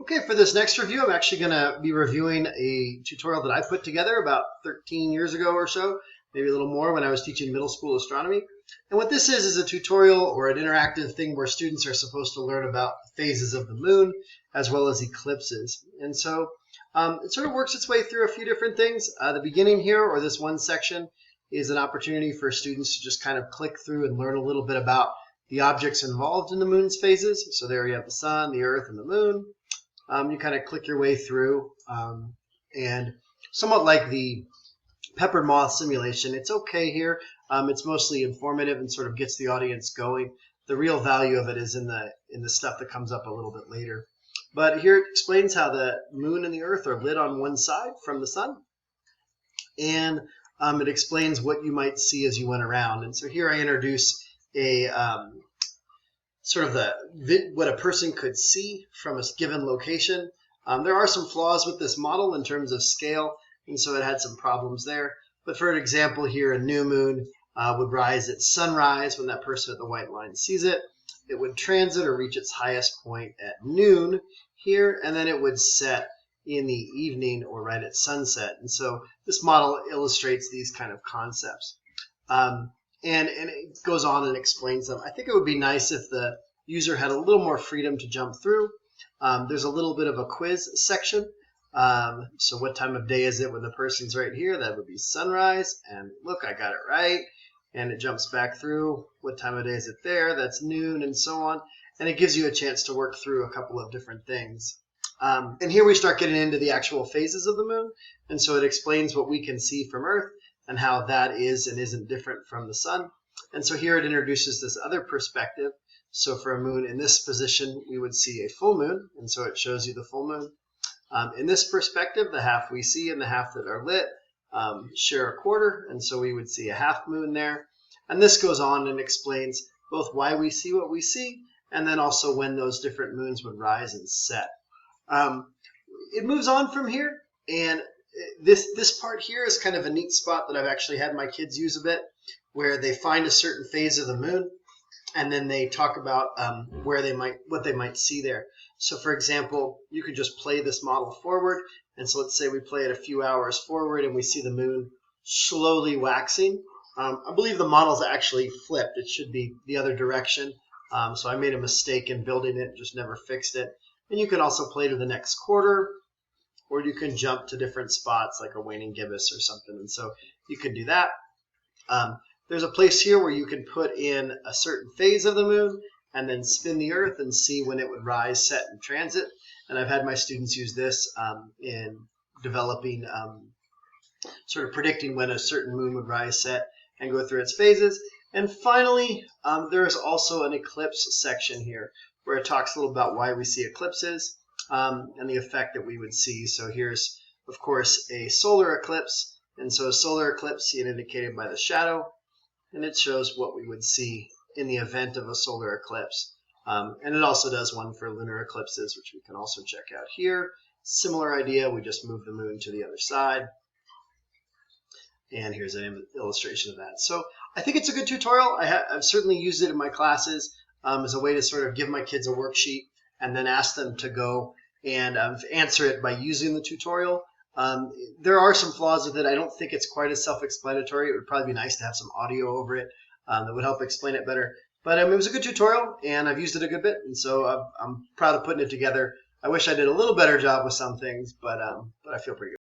Okay, for this next review, I'm actually going to be reviewing a tutorial that I put together about 13 years ago or so, maybe a little more when I was teaching middle school astronomy. And what this is a tutorial or an interactive thing where students are supposed to learn about phases of the moon as well as eclipses. And so it sort of works its way through a few different things. The beginning here, or this one section, is an opportunity for students to just kind of click through and learn a little bit about the objects involved in the moon's phases. So there you have the sun, the earth, and the moon. You kind of click your way through, and somewhat like the peppered moth simulation, it's okay here. It's mostly informative and sort of gets the audience going. The real value of it is in the stuff that comes up a little bit later. But here it explains how the moon and the earth are lit on one side from the sun, and it explains what you might see as you went around. And so here I introduce a sort of what a person could see from a given location. There are some flaws with this model in terms of scale, and so it had some problems there. But for an example here, a new moon would rise at sunrise when that person at the white line sees it. It would transit or reach its highest point at noon here, and then it would set in the evening or right at sunset. And so this model illustrates these kind of concepts. And it goes on and explains them. I think it would be nice if the user had a little more freedom to jump through. There's a little bit of a quiz section. So what time of day is it when the person's right here? That would be sunrise. And look, I got it right. And it jumps back through. What time of day is it there? That's noon, and so on. And it gives you a chance to work through a couple of different things. And here we start getting into the actual phases of the moon. And so it explains what we can see from Earth and how that is and isn't different from the sun. And so here it introduces this other perspective. So for a moon in this position, we would see a full moon, and so it shows you the full moon. In this perspective, the half we see and the half that are lit share a quarter, and so we would see a half moon there. And this goes on and explains both why we see what we see, and then also when those different moons would rise and set. It moves on from here, and this part here is kind of a neat spot that I've actually had my kids use a bit, where they find a certain phase of the moon, and then they talk about what they might see there. So for example, you could just play this model forward, and so let's say we play it a few hours forward and we see the moon slowly waxing. I believe the model's actually flipped. It should be the other direction. So I made a mistake in building it, just never fixed it. And you can also play to the next quarter, or you can jump to different spots like a waning gibbous or something. And so you can do that. There's a place here where you can put in a certain phase of the moon and then spin the Earth and see when it would rise, set, and transit. And I've had my students use this in developing, sort of predicting when a certain moon would rise, set, and go through its phases. And finally, there is also an eclipse section here where it talks a little about why we see eclipses and the effect that we would see. So here's, of course, a solar eclipse. And so a solar eclipse, see it indicated by the shadow, and it shows what we would see in the event of a solar eclipse. And it also does one for lunar eclipses, which we can also check out here. Similar idea, we just move the moon to the other side. And here's an illustration of that. So I think it's a good tutorial. I've certainly used it in my classes as a way to sort of give my kids a worksheet and then ask them to go and answer it by using the tutorial. There are some flaws with it. I don't think it's quite as self-explanatory. It would probably be nice to have some audio over it that would help explain it better. But it was a good tutorial, and I've used it a good bit, and so I'm proud of putting it together. I wish I did a little better job with some things, but I feel pretty good.